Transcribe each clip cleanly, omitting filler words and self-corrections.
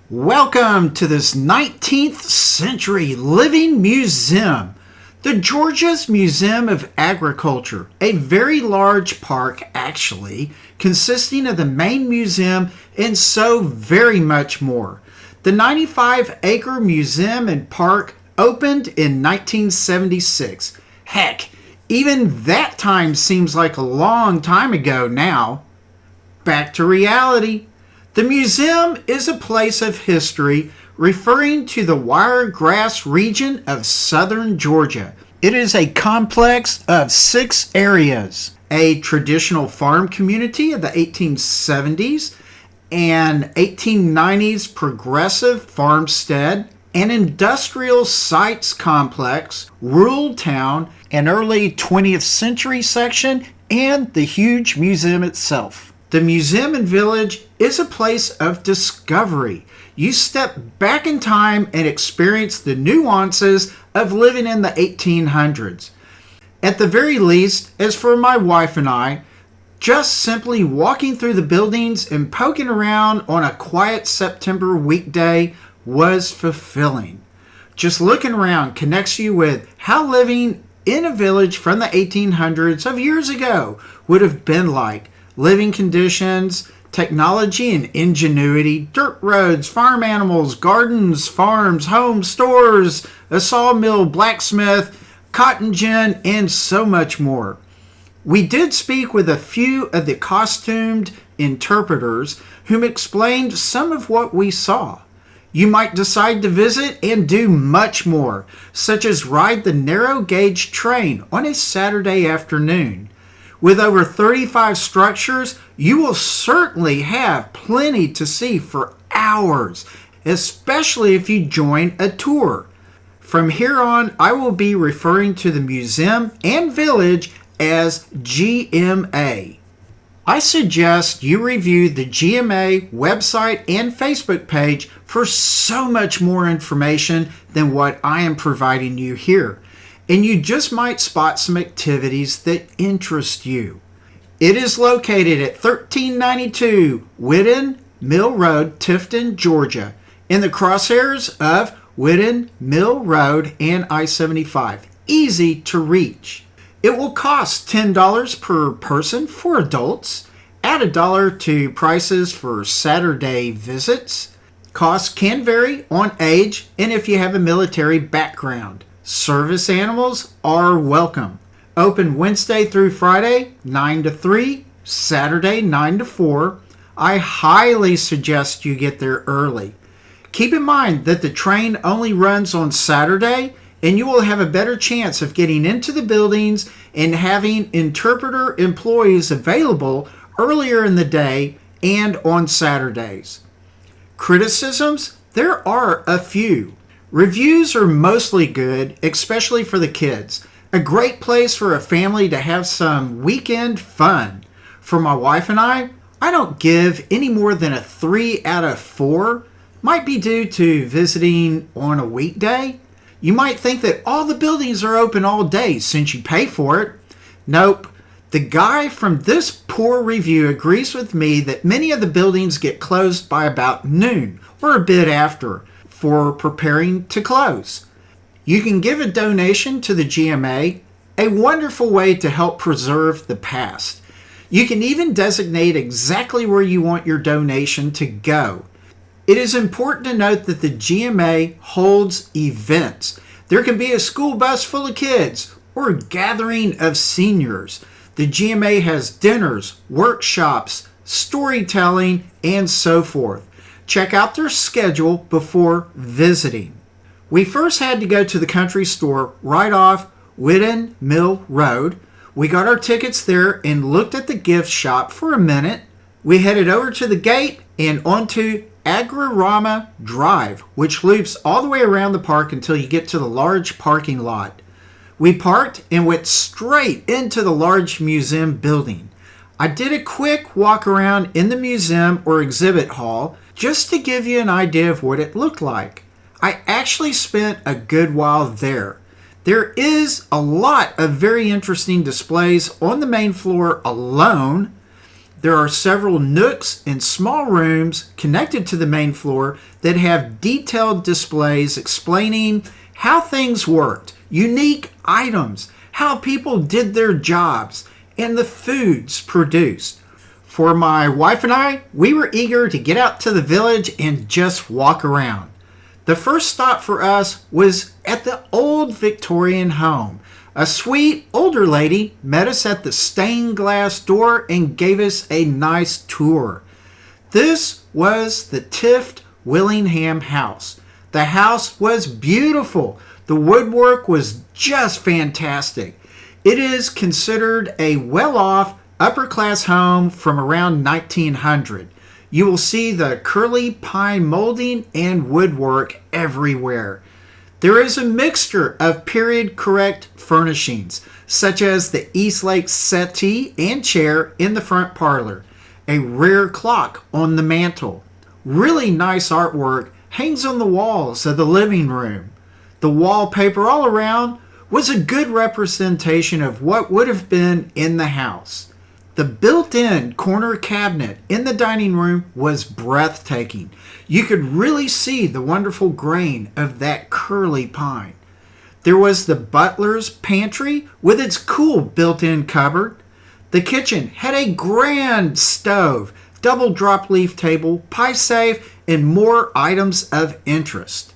Welcome to this 19th century living museum, the Georgia's Museum of Agriculture, a very large park actually, consisting of the main museum and so very much more. The 95-acre museum and park opened in 1976. Heck, even that time seems like a long time ago now. Back to reality. The museum is a place of history referring to the Wiregrass region of southern Georgia. It is a complex of 6 areas: a traditional farm community of the 1870s, an 1890s progressive farmstead, an industrial sites complex, rural town, an early 20th century section, and the huge museum itself. The museum and village is a place of discovery. You step back in time and experience the nuances of living in the 1800s. At the very least, as for my wife and I, just simply walking through the buildings and poking around on a quiet September weekday was fulfilling. Just looking around connects you with how living in a village from the 1800s of years ago would have been like. Living conditions, technology and ingenuity, dirt roads, farm animals, gardens, farms, homes, stores, a sawmill, blacksmith, cotton gin, and so much more. We did speak with a few of the costumed interpreters whom explained some of what we saw. You might decide to visit and do much more, such as ride the narrow gauge train on a Saturday afternoon. With over 35 structures, you will certainly have plenty to see for hours, especially if you join a tour. From here on, I will be referring to the museum and village as GMA. I suggest you review the GMA website and Facebook page for so much more information than what I am providing you here. And you just might spot some activities that interest you. It is located at 1392 Whiddon Mill Road, Tifton, Georgia, in the crosshairs of Whiddon Mill Road and I-75. Easy to reach. It will cost $10 per person for adults. Add $1 to prices for Saturday visits. Costs can vary on age and if you have a military background. Service animals are welcome. Open Wednesday through Friday, 9 to 3, Saturday, 9 to 4. I highly suggest you get there early. Keep in mind that the train only runs on Saturday, and you will have a better chance of getting into the buildings and having interpreter employees available earlier in the day and on Saturdays. Criticisms? There are a few. Reviews are mostly good, especially for the kids. A great place for a family to have some weekend fun. For my wife and I don't give any more than a 3 out of 4. Might be due to visiting on a weekday. You might think that all the buildings are open all day since you pay for it. Nope. The guy from this poor review agrees with me that many of the buildings get closed by about noon or a bit after, for preparing to close. You can give a donation to the GMA, a wonderful way to help preserve the past. You can even designate exactly where you want your donation to go. It is important to note that the GMA holds events. There can be a school bus full of kids or a gathering of seniors. The GMA has dinners, workshops, storytelling, and so forth. Check out their schedule before visiting. We first had to go to the country store right off Whiddon Mill Road. We got our tickets there and looked at the gift shop for a minute. We headed over to the gate and onto Agrarama Drive, which loops all the way around the park until you get to the large parking lot. We parked and went straight into the large museum building. I did a quick walk around in the museum or exhibit hall just to give you an idea of what it looked like. I actually spent a good while there. There is a lot of very interesting displays on the main floor alone. There are several nooks and small rooms connected to the main floor that have detailed displays explaining how things worked, unique items, how people did their jobs, and the foods produced. For my wife and I, we were eager to get out to the village and just walk around. The first stop for us was at the old Victorian home. A sweet older lady met us at the stained glass door and gave us a nice tour. This was the Tifton Willingham house. The house was beautiful. The woodwork was just fantastic. It is considered a well-off, upper-class home from around 1900. You will see the curly pine molding and woodwork everywhere. There is a mixture of period-correct furnishings, such as the Eastlake settee and chair in the front parlor, a rare clock on the mantel. Really nice artwork hangs on the walls of the living room. The wallpaper all around was a good representation of what would have been in the house. The built-in corner cabinet in the dining room was breathtaking. You could really see the wonderful grain of that curly pine. There was the butler's pantry with its cool built-in cupboard. The kitchen had a grand stove, double drop leaf table, pie safe, and more items of interest.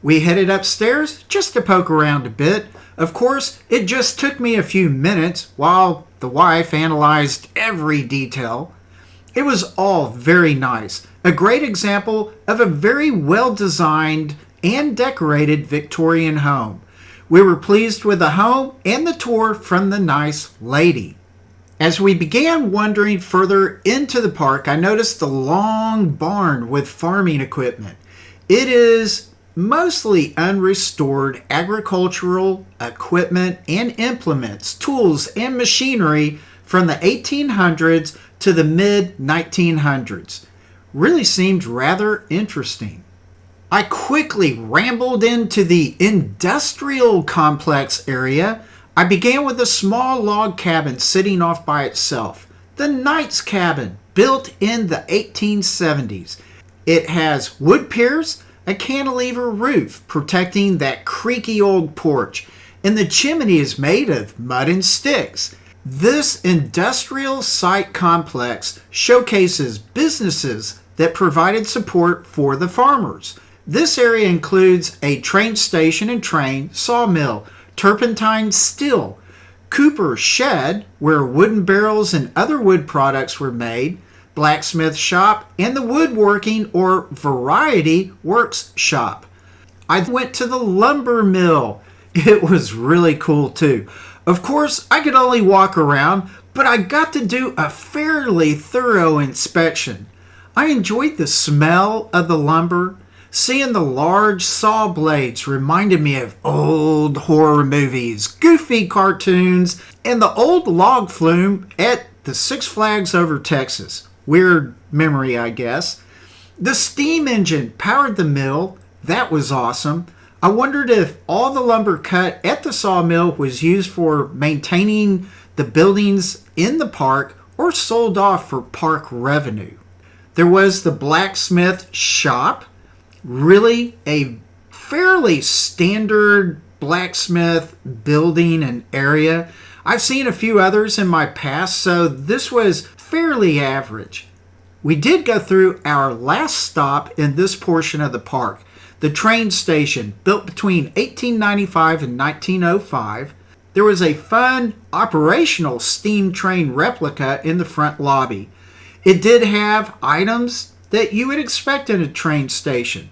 We headed upstairs just to poke around a bit. Of course, it just took me a few minutes while the wife analyzed every detail. It was all very nice. A great example of a very well-designed and decorated Victorian home. We were pleased with the home and the tour from the nice lady. As we began wandering further into the park, I noticed the long barn with farming equipment. It is mostly unrestored agricultural equipment and implements, tools, and machinery from the 1800s to the mid-1900s. Really seemed rather interesting. I quickly rambled into the industrial complex area. I began with a small log cabin sitting off by itself. The Knight's Cabin, built in the 1870s. It has wood piers, a cantilever roof protecting that creaky old porch, and the chimney is made of mud and sticks. This industrial site complex showcases businesses that provided support for the farmers. This area includes a train station and train, sawmill, turpentine still, cooper shed where wooden barrels and other wood products were made, blacksmith shop, and the woodworking or variety works shop. I went to the lumber mill. It was really cool too. Of course, I could only walk around, but I got to do a fairly thorough inspection. I enjoyed the smell of the lumber. Seeing the large saw blades reminded me of old horror movies, goofy cartoons, and the old log flume at the Six Flags over Texas. Weird memory, I guess. The steam engine powered the mill. That was awesome. I wondered if all the lumber cut at the sawmill was used for maintaining the buildings in the park or sold off for park revenue. There was the blacksmith shop. Really a fairly standard blacksmith building and area. I've seen a few others in my past, so this was fairly average. We did go through our last stop in this portion of the park, the train station, built between 1895 and 1905. There was a fun operational steam train replica in the front lobby. It did have items that you would expect in a train station.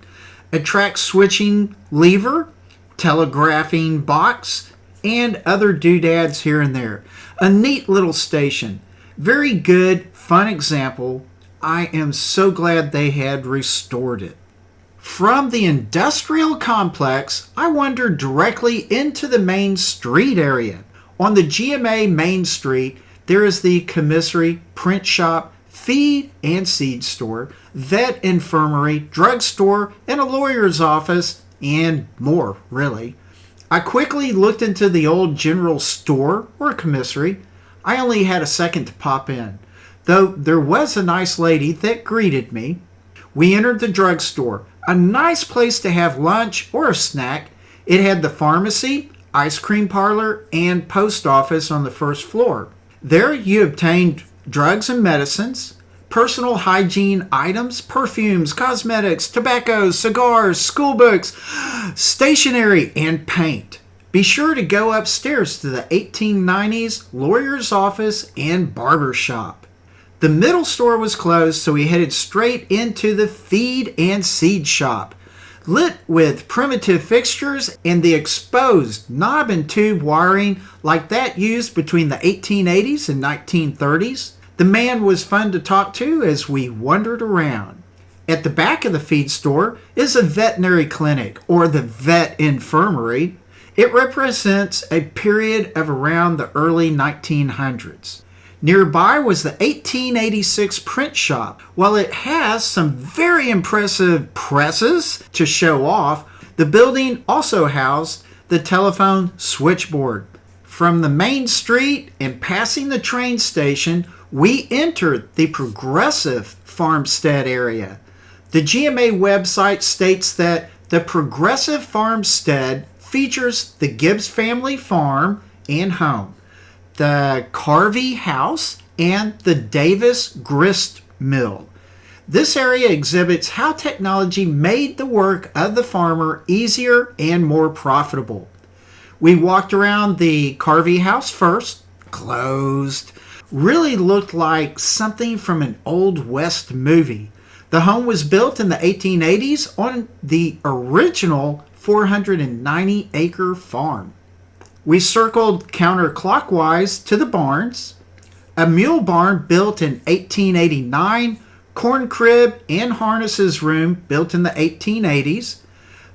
A track switching lever, telegraphing box, and other doodads here and there. A neat little station. Very good, fun example. I am so glad they had restored it. From the industrial complex, I wandered directly into the main street area. On the GMA Main Street, there is the commissary, print shop, feed and seed store, vet infirmary, drugstore, and a lawyer's office, and more, really. I quickly looked into the old general store or commissary. I only had a second to pop in. though there was a nice lady that greeted me. We entered the drugstore, a nice place to have lunch or a snack. It had the pharmacy, ice cream parlor, and post office on the first floor. There you obtained drugs and medicines, personal hygiene items, perfumes, cosmetics, tobacco, cigars, school books, stationery, and paint. Be sure to go upstairs to the 1890s lawyer's office and barber shop. The middle store was closed, so we headed straight into the feed and seed shop, lit with primitive fixtures and the exposed knob and tube wiring like that used between the 1880s and 1930s. The man was fun to talk to as we wandered around. At the back of the feed store is a veterinary clinic, or the vet infirmary. It represents a period of around the early 1900s. Nearby was the 1886 print shop. While it has some very impressive presses to show off, the building also housed the telephone switchboard. From the main street and passing the train station, we entered the progressive farmstead area. The GMA website states that the progressive farmstead features the Gibbs family farm and home, the Carvey house, and the Davis grist mill. This area exhibits how technology made the work of the farmer easier and more profitable. We walked around the Carvey house first, closed. Really looked like something from an Old West movie. The home was built in the 1880s on the original 490-acre farm. We circled counterclockwise to the barns. A mule barn built in 1889, corn crib and harnesses room built in the 1880s.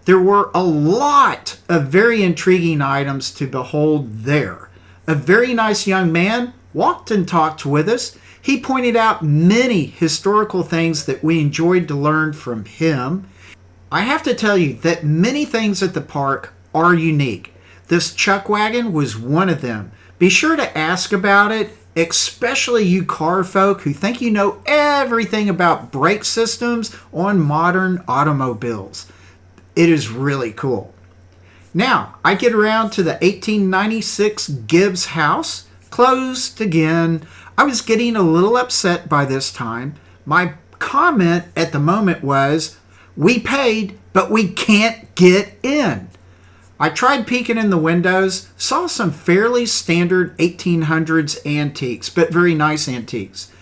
There were a lot of very intriguing items to behold there. A very nice young man walked and talked with us. He pointed out many historical things that we enjoyed to learn from him. I have to tell you that many things at the park are unique. This chuck wagon was one of them. Be sure to ask about it, especially you car folk who think you know everything about brake systems on modern automobiles. It is really cool. Now, I get around to the 1896 Gibbs house. Closed again. I was getting a little upset by this time. My comment at the moment was, we paid, but we can't get in. I tried peeking in the windows, saw some fairly standard 1800s antiques, but very nice antiques.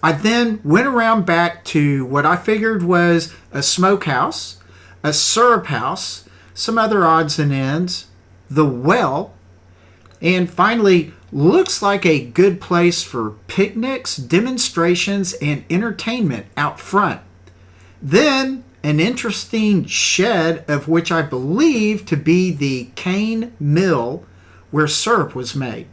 I then went around back to what I figured was a smokehouse, a syrup house, some other odds and ends, the well, and finally looks like a good place for picnics, demonstrations, and entertainment out front. Then an interesting shed, of which I believe to be the cane mill where syrup was made.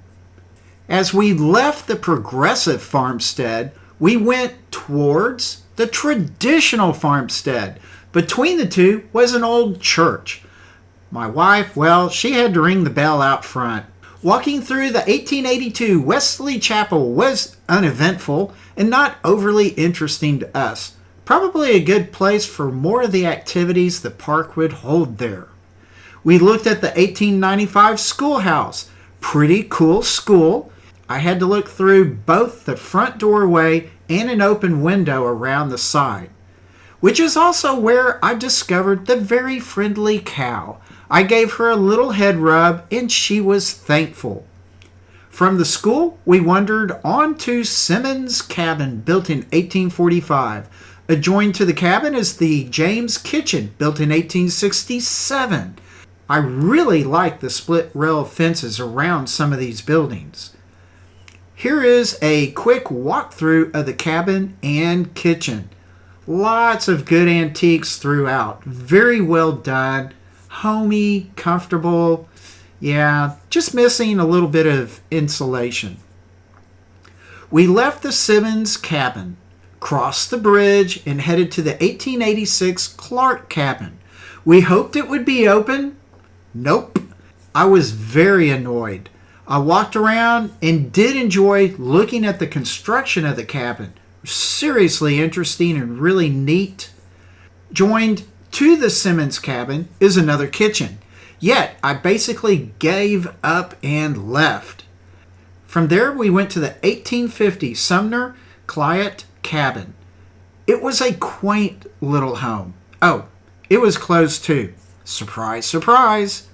As we left the progressive farmstead, we went towards the traditional farmstead. Between the two was an old church. My wife, well, she had to ring the bell out front. Walking through the 1882 Wesley Chapel was uneventful and not overly interesting to us. Probably a good place for more of the activities the park would hold there. We looked at the 1895 schoolhouse. Pretty cool school. I had to look through both the front doorway and an open window around the side, which is also where I discovered the very friendly cow. I gave her a little head rub and she was thankful. From the school, we wandered on to Simmons' cabin, built in 1845. Adjoined to the cabin is the James Kitchen, built in 1867. I really like the split rail fences around some of these buildings. Here is a quick walkthrough of the cabin and kitchen. Lots of good antiques throughout. Very well done. Homey, comfortable. Yeah, just missing a little bit of insulation. We left the Simmons cabin, crossed the bridge, and headed to the 1886 Clark cabin. We hoped it would be open. Nope. I was very annoyed. I walked around and did enjoy looking at the construction of the cabin. Seriously interesting and really neat. Joined to the Simmons cabin is another kitchen. Yet, I basically gave up and left. From there, we went to the 1850 Sumner Client cabin. It was a quaint little home. Oh, it was closed too. Surprise, surprise.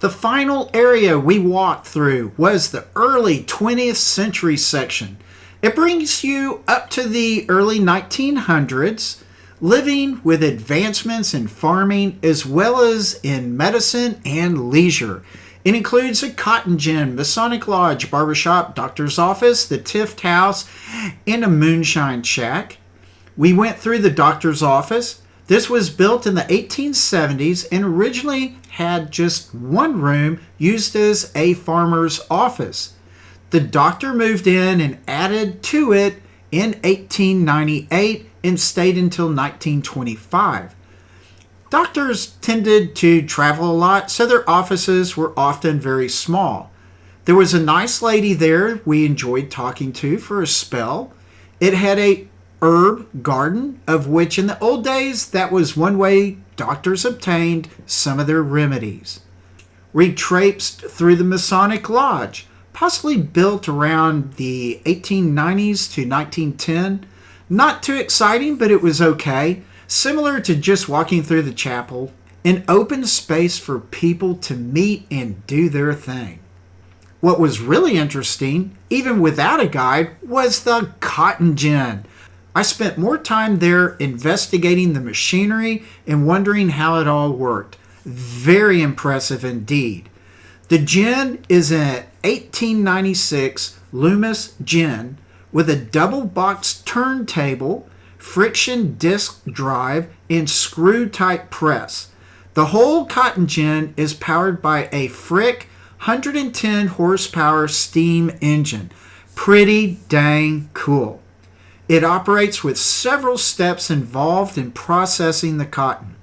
The final area we walked through was the early 20th century section. It brings you up to the early 1900s, living with advancements in farming as well as in medicine and leisure. It includes a cotton gin, Masonic Lodge, barbershop, doctor's office, the Tifton house, and a moonshine shack. We went through the doctor's office. This was built in the 1870s and originally had just one room used as a farmer's office. The doctor moved in and added to it in 1898 and stayed until 1925. Doctors tended to travel a lot, so their offices were often very small. There was a nice lady there we enjoyed talking to for a spell. It had a herb garden, of which in the old days that was one way doctors obtained some of their remedies. We traipsed through the Masonic Lodge, possibly built around the 1890s to 1910. Not too exciting, but it was okay. Similar to just walking through the chapel, an open space for people to meet and do their thing. What was really interesting, even without a guide, was the cotton gin. I spent more time there investigating the machinery and wondering how it all worked. Very impressive indeed. The gin is an 1896 Loomis gin with a double box turntable, friction disc drive, and screw-type press. The whole cotton gin is powered by a Frick 110 horsepower steam engine. Pretty dang cool. It operates with several steps involved in processing the cotton.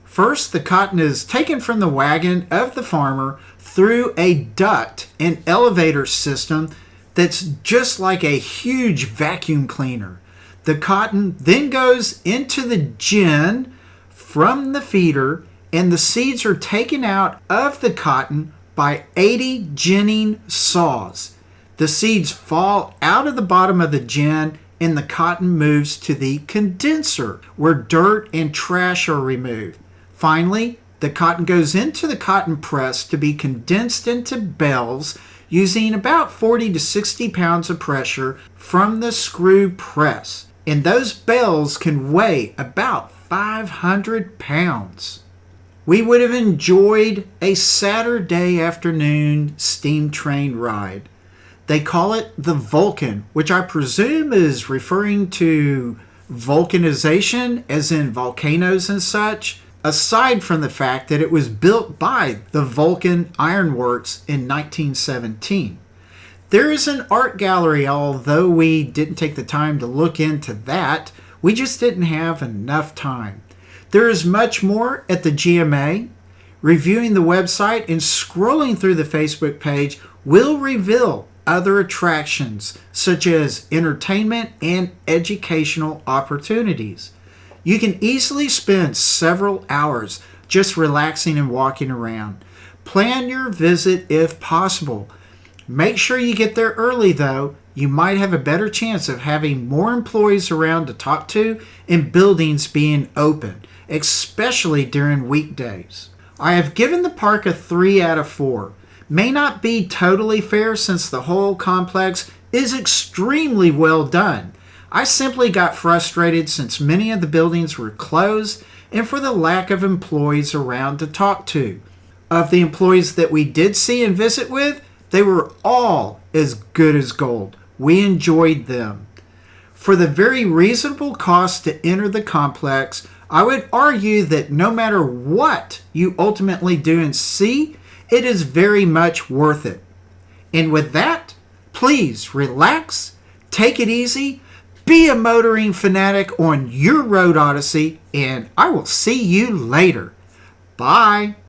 First, the cotton is taken from the wagon of the farmer through a duct and elevator system that's just like a huge vacuum cleaner. The cotton then goes into the gin from the feeder, and the seeds are taken out of the cotton by 80 ginning saws. The seeds fall out of the bottom of the gin, and the cotton moves to the condenser, where dirt and trash are removed. Finally, the cotton goes into the cotton press to be condensed into bales using about 40 to 60 pounds of pressure from the screw press. And those bales can weigh about 500 pounds. We would have enjoyed a Saturday afternoon steam train ride. They call it the Vulcan, which I presume is referring to vulcanization, as in volcanoes and such, aside from the fact that it was built by the Vulcan Iron Works in 1917. There is an art gallery, although we didn't take the time to look into that. We just didn't have enough time. There is much more at the GMA. Reviewing the website and scrolling through the Facebook page will reveal other attractions such as entertainment and educational opportunities. You can easily spend several hours just relaxing and walking around. Plan your visit if possible. Make sure you get there early though. You might have a better chance of having more employees around to talk to and buildings being open, especially during weekdays. I have given the park a 3 out of 4. May not be totally fair since the whole complex is extremely well done. I simply got frustrated since many of the buildings were closed and for the lack of employees around to talk to. Of the employees that we did see and visit with, they were all as good as gold. We enjoyed them. For the very reasonable cost to enter the complex, I would argue that no matter what you ultimately do and see, it is very much worth it. And with that, please relax, take it easy, be a motoring fanatic on your road Odyssey, and I will see you later. Bye.